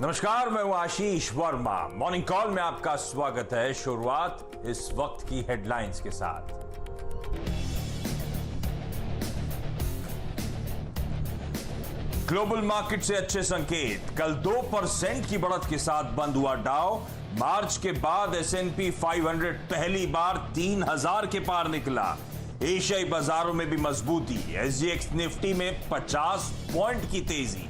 नमस्कार, मैं हूं आशीष वर्मा। मॉर्निंग कॉल में आपका स्वागत है। शुरुआत इस वक्त की हेडलाइंस के साथ। ग्लोबल मार्केट से अच्छे संकेत। कल 2% की बढ़त के साथ बंद हुआ डाउ। मार्च के बाद S&P 500 पहली बार 3000 के पार निकला। एशियाई बाजारों में भी मजबूती। SGX निफ्टी में 50 पॉइंट की तेजी।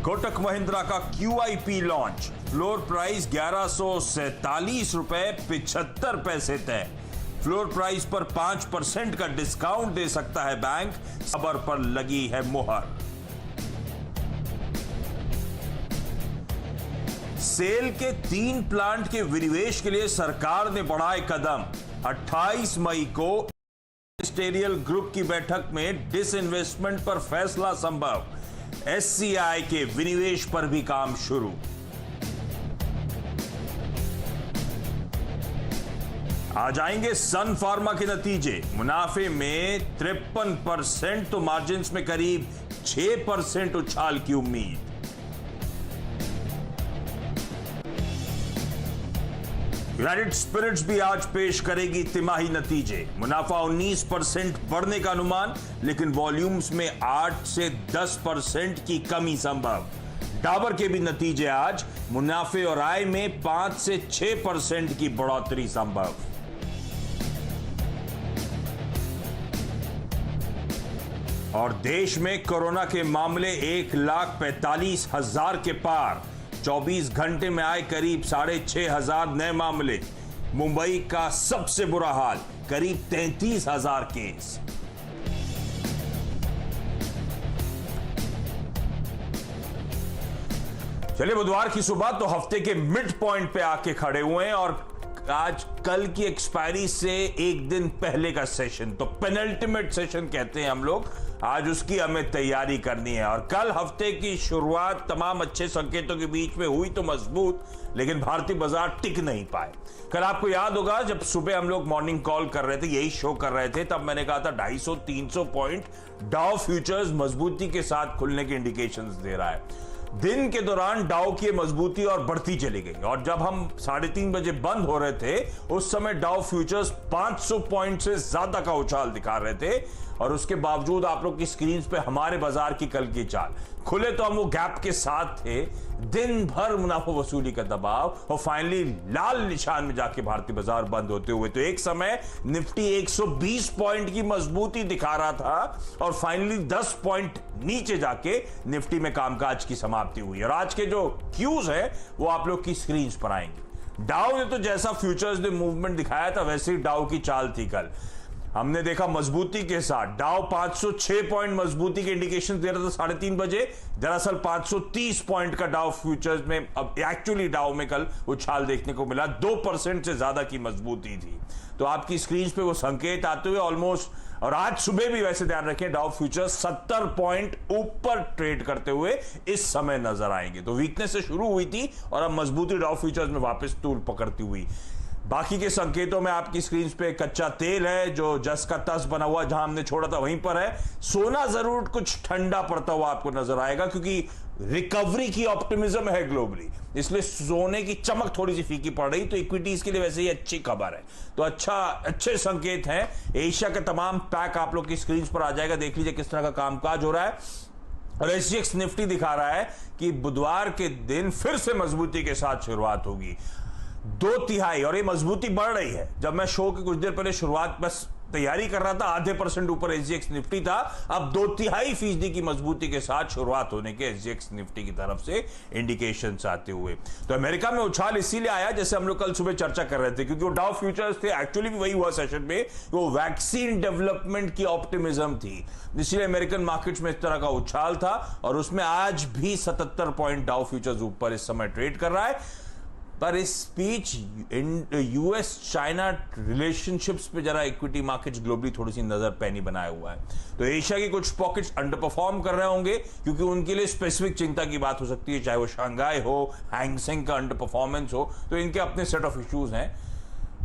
कोटक महिंद्रा का QIP लॉन्च। फ्लोर प्राइस 1147 रुपए 75 पैसे तय। फ्लोर प्राइस पर 5% का डिस्काउंट दे सकता है बैंक। खबर पर लगी है मुहर। सेल के 3 प्लांट के विनिवेश के लिए सरकार ने बढ़ाए कदम। 28 मई को इंडस्ट्रियल ग्रुप की बैठक में डिसइन्वेस्टमेंट पर फैसला संभव। SCI के विनिवेश पर भी काम शुरू। आ जाएंगे सन फार्मा के नतीजे। मुनाफे में 53% तो मार्जिन्स में करीब 6% उछाल की उम्मीद। यूनाइटेड स्पिरिट्स भी आज पेश करेगी तिमाही नतीजे। मुनाफा 19% बढ़ने का अनुमान, लेकिन वॉल्यूम्स में 8 से 10% की कमी संभव। डाबर के भी नतीजे आज। मुनाफे और आय में 5 से 6% की बढ़ोतरी संभव। और देश में कोरोना के मामले 1,45,000 के पार। 24 घंटे में आए करीब 6,500 नए मामले। मुंबई का सबसे बुरा हाल, करीब 33,000 केस। चलिए, बुधवार की सुबह तो हफ्ते के मिड पॉइंट पे आके खड़े हुए हैं और आज कल की एक्सपायरी से एक दिन पहले का सेशन, तो पेनल्टिमेट सेशन कहते हैं हम लोग, आज उसकी हमें तैयारी करनी है। और कल हफ्ते की शुरुआत तमाम अच्छे संकेतों के बीच में हुई तो मजबूत, लेकिन भारतीय बाजार टिक नहीं पाए। कल आपको याद होगा जब सुबह हम लोग मॉर्निंग कॉल कर रहे थे, यही शो कर रहे थे, तब मैंने कहा था 250-300 पॉइंट डाउ फ्यूचर्स मजबूती के साथ खुलने के इंडिकेशंस दे रहा है। दिन के दौरान डाउ की मजबूती और बढ़ती चली गई और जब हम 3:30 बजे बंद हो रहे थे उस समय डाउ फ्यूचर्स 500 पॉइंट से ज्यादा का उछाल दिखा रहे थे। और उसके बावजूद आप लोग की स्क्रीन पे हमारे बाजार की कल की चाल खुले तो हम वो गैप के साथ थे। दिन भर मुनाफा वसूली का दबाव और फाइनली लाल निशान में जाके भारतीय बाजार बंद होते हुए तो एक समय निफ्टी 120 पॉइंट की मजबूती दिखा रहा था और फाइनली 10 पॉइंट नीचे जाके निफ्टी में कामकाज की समाप्ति हुई। और आज के जो क्यूज है वो आप लोग की स्क्रीन पर आएंगे। डाउ ने तो जैसा फ्यूचर्स ने मूवमेंट दिखाया था वैसे ही डाउ की चाल थी। कल हमने देखा मजबूती के साथ डाउ 506 पॉइंट मजबूती के इंडिकेशन दे रहा था 3:30 बजे। दरअसल 530 पॉइंट का डाउ फ्यूचर्स में अब एक्चुअली डाउ में कल उछाल देखने को मिला। 2% से ज्यादा की मजबूती थी। तो आपकी स्क्रीन पे वो संकेत आते हुए ऑलमोस्ट, और आज सुबह भी वैसे ध्यान रखें डाउ फ्यूचर्स 70 पॉइंट ऊपर ट्रेड करते हुए इस समय नजर आएंगे। तो वीकनेस से शुरू हुई थी और अब मजबूती डाउ फ्यूचर्स में वापस तूल पकड़ती हुई। बाकी के संकेतों में आपकी स्क्रीन पे कच्चा तेल है जो जस का तस बना हुआ, जहां हमने छोड़ा था वहीं पर है। सोना जरूर कुछ ठंडा पड़ता हुआ आपको नजर आएगा क्योंकि रिकवरी की ऑप्टिमिज्म है ग्लोबली, इसलिए सोने की चमक थोड़ी सी फीकी पड़ रही। तो इक्विटीज के लिए वैसे ही अच्छी खबर है। तो अच्छे संकेत हैं। एशिया का तमाम पैक आप लोग की स्क्रीन पर आ जाएगा। देख लीजिए किस तरह का कामकाज हो रहा है। और SGX निफ्टी दिखा रहा है कि बुधवार के दिन फिर से मजबूती के साथ शुरुआत होगी। 2/3 और ये मजबूती बढ़ रही है। जब मैं शो की कुछ देर पहले शुरुआत बस तैयारी कर रहा था, आधे % ऊपर SGX निफ्टी था। अब 2/3% की मजबूती के साथ शुरुआत होने के SGX निफ्टी की तरफ से इंडिकेशंस आते हुए। तो अमेरिका में उछाल इसीलिए आया, जैसे हम लोग कल सुबह चर्चा कर रहे थे, क्योंकि वो डाउ फ्यूचर्स थे। एक्चुअली भी वही हुआ सेशन में, वो वैक्सीन डेवलपमेंट की ऑप्टिमिज्म थी, इसलिए अमेरिकन मार्केट्स में इस तरह का उछाल था। और उसमें आज भी 77 पॉइंट डाउ फ्यूचर्स ऊपर इस समय ट्रेड कर रहा है। पर इस स्पीच US चाइना रिलेशनशिप्स पे जरा इक्विटी मार्केट्स ग्लोबली थोड़ी सी नजर पैनी बनाया हुआ है। तो एशिया के कुछ पॉकेट्स अंडर परफॉर्म कर रहे होंगे क्योंकि उनके लिए स्पेसिफिक चिंता की बात हो सकती है, चाहे वो शंघाई हो, हैंगसेंग का अंडर परफॉर्मेंस हो, तो इनके अपने सेट ऑफ इश्यूज हैं।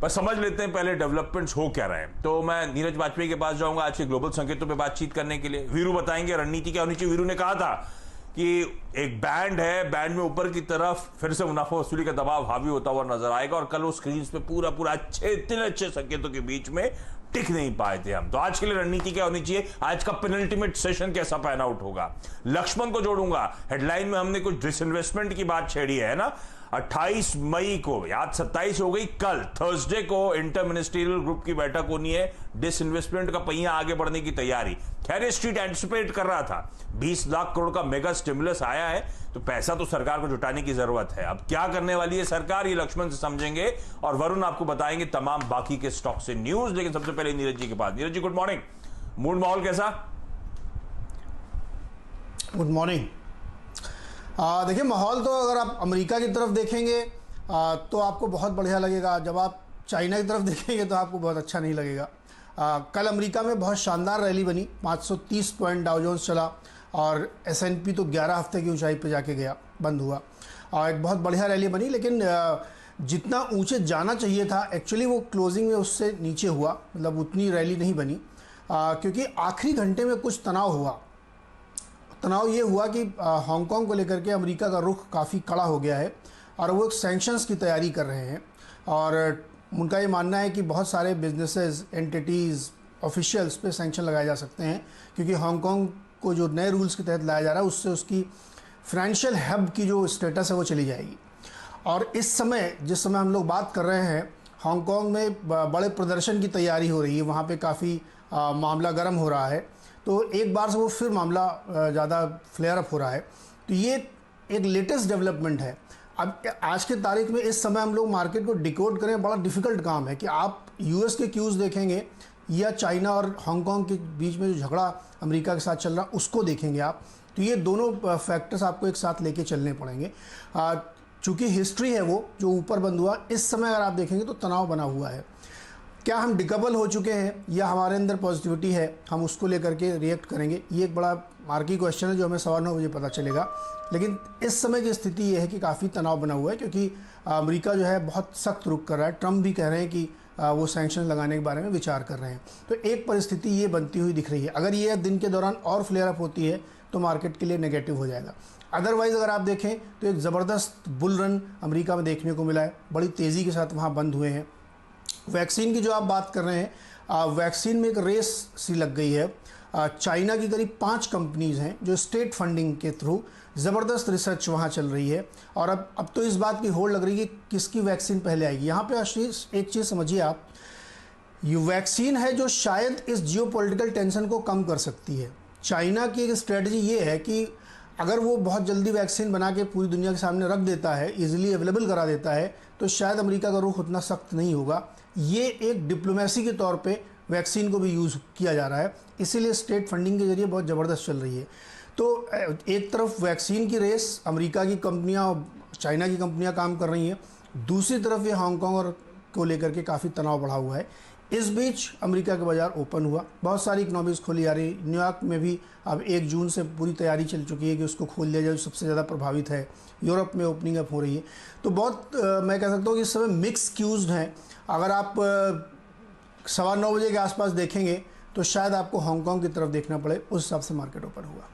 पर समझ लेते हैं पहले डेवलपमेंट्स हो क्या रहे हैं। तो मैं नीरज वाजपेयी के पास जाऊंगा आज के ग्लोबल संकेतों पे बातचीत करने के लिए। वीरू बताएंगे रणनीति क्या होनी चाहिए। वीरू ने कहा था कि एक बैंड है, बैंड में ऊपर की तरफ फिर से मुनाफा वसूली का दबाव हावी होता हुआ नजर आएगा और कल वो स्क्रीन पे पूरा अच्छे इतने अच्छे संकेतों के बीच में टिक नहीं पाए थे हम। तो आज के लिए रणनीति क्या होनी चाहिए, आज का पेनल्टीमेट सेशन कैसा पैन आउट होगा। लक्ष्मण को जोड़ूंगा। हेडलाइन में हमने कुछ डिसइन्वेस्टमेंट की बात छेड़ी है ना। 28 मई को, याद 27 हो गई, कल थर्सडे को इंटर मिनिस्ट्रियल ग्रुप की बैठक होनी है। डिसइन्वेस्टमेंट का पहिया आगे बढ़ने की तैयारी। खैर स्ट्रीट एंटिसिपेट कर रहा था 20 लाख करोड़ का मेगा स्टिमुलस आया है, तो पैसा तो सरकार को जुटाने की जरूरत है। अब क्या करने वाली है सरकार, ये लक्ष्मण से समझेंगे और वरुण आपको बताएंगे तमाम बाकी के स्टॉक से न्यूज। लेकिन सबसे पहले नीरज जी के पास। Neeraj ji good morning, mood माहौल कैसा? Good morning. देखिए माहौल तो अगर आप अमेरिका की तरफ देखेंगे तो आपको बहुत बढ़िया लगेगा, जब आप चाइना की तरफ देखेंगे तो आपको बहुत अच्छा नहीं लगेगा। कल अमेरिका में बहुत शानदार रैली बनी, 530 पॉइंट डाउ जोन्स चला और S&P तो 11 हफ्ते की ऊंचाई पे जाके गया, बंद हुआ। एक बहुत बढ़िया रैली बनी, लेकिन जितना ऊंचे जाना चाहिए था एक्चुअली वो क्लोजिंग में उससे नीचे हुआ, मतलब उतनी रैली नहीं बनी, क्योंकि आखिरी घंटे में कुछ तनाव हुआ। तनाव ये हुआ कि हांगकांग को लेकर के अमेरिका का रुख काफ़ी कड़ा हो गया है और वो एक सैंक्शंस की तैयारी कर रहे हैं और उनका ये मानना है कि बहुत सारे बिजनेसेस, एंटिटीज़, ऑफिशियल्स पे सैंक्शन लगाए जा सकते हैं, क्योंकि हांगकांग को जो नए रूल्स के तहत लाया जा रहा है उससे उसकी फाइनेंशियल हब की जो स्टेटस है वो चली जाएगी। और इस समय जिस समय हम लोग बात कर रहे हैं, हांगकांग में बड़े प्रदर्शन की तैयारी हो रही है, वहाँ पे काफ़ी मामला गर्म हो रहा है, तो एक बार से वो फिर मामला ज़्यादा फ्लेयर अप हो रहा है। तो ये एक लेटेस्ट डेवलपमेंट है। अब आज के तारीख में इस समय हम लोग मार्केट को डिकोड करें, बड़ा डिफ़िकल्ट काम है कि आप यूएस के क्यूज़ देखेंगे या चाइना और हांगकांग के बीच में जो झगड़ा अमेरिका के साथ चल रहा उसको देखेंगे आप, तो ये दोनों फैक्टर्स आपको एक साथ लेके चलने पड़ेंगे। चूँकि हिस्ट्री है वो जो ऊपर बंद हुआ, इस समय अगर आप देखेंगे तो तनाव बना हुआ है। क्या हम डिकबल हो चुके हैं या हमारे अंदर पॉजिटिविटी है, हम उसको लेकर के रिएक्ट करेंगे, ये एक बड़ा मार्की क्वेश्चन है जो हमें 9:15 बजे पता चलेगा। लेकिन इस समय की स्थिति ये है कि काफ़ी तनाव बना हुआ है, क्योंकि अमेरिका जो है बहुत सख्त रुख कर रहा है। ट्रम्प भी कह रहे हैं कि वो सैंक्शन लगाने के बारे में विचार कर रहे हैं। तो एक परिस्थिति ये बनती हुई दिख रही है। अगर ये दिन के दौरान और फ्लेयर अप होती है तो मार्केट के लिए नेगेटिव हो जाएगा। अदरवाइज़ अगर आप देखें तो एक ज़बरदस्त बुल रन अमेरिका में देखने को मिला है, बड़ी तेज़ी के साथ वहाँ बंद हुए हैं। वैक्सीन की जो आप बात कर रहे हैं, वैक्सीन में एक रेस सी लग गई है। चाइना की करीब 5 कंपनीज़ हैं जो स्टेट फंडिंग के थ्रू ज़बरदस्त रिसर्च वहाँ चल रही है और अब तो इस बात की होड़ लग रही है कि किसकी वैक्सीन पहले आएगी। यहाँ पे आशीष एक चीज़ समझिए आप, ये वैक्सीन है जो शायद इस जियोपॉलिटिकल टेंशन को कम कर सकती है। चाइना की एक स्ट्रेटजी ये है कि अगर वो बहुत जल्दी वैक्सीन बना के पूरी दुनिया के सामने रख देता है, इजीली अवेलेबल करा देता है, तो शायद अमेरिका का रुख उतना सख्त नहीं होगा। ये एक डिप्लोमेसी के तौर पे वैक्सीन को भी यूज़ किया जा रहा है, इसीलिए स्टेट फंडिंग के जरिए बहुत ज़बरदस्त चल रही है। तो एक तरफ वैक्सीन की रेस अमेरिका की कंपनियां और चाइना की कंपनियां काम कर रही हैं, दूसरी तरफ ये हांगकांग और को लेकर के काफ़ी तनाव बढ़ा हुआ है। इस बीच अमेरिका का बाज़ार ओपन हुआ, बहुत सारी इकनॉमीज़ खोली जा रही है। न्यूयॉर्क में भी अब 1 जून से पूरी तैयारी चल चुकी है कि उसको खोल दिया जाए, सबसे ज़्यादा प्रभावित है। यूरोप में ओपनिंग अप हो रही है। तो बहुत मैं कह सकता हूँ कि इस समय मिक्स क्यूज़ हैं। अगर आप 9:15 बजे के आसपास देखेंगे तो शायद आपको हांगकांग की तरफ देखना पड़े, उस हिसाब से मार्केट ओपन हुआ।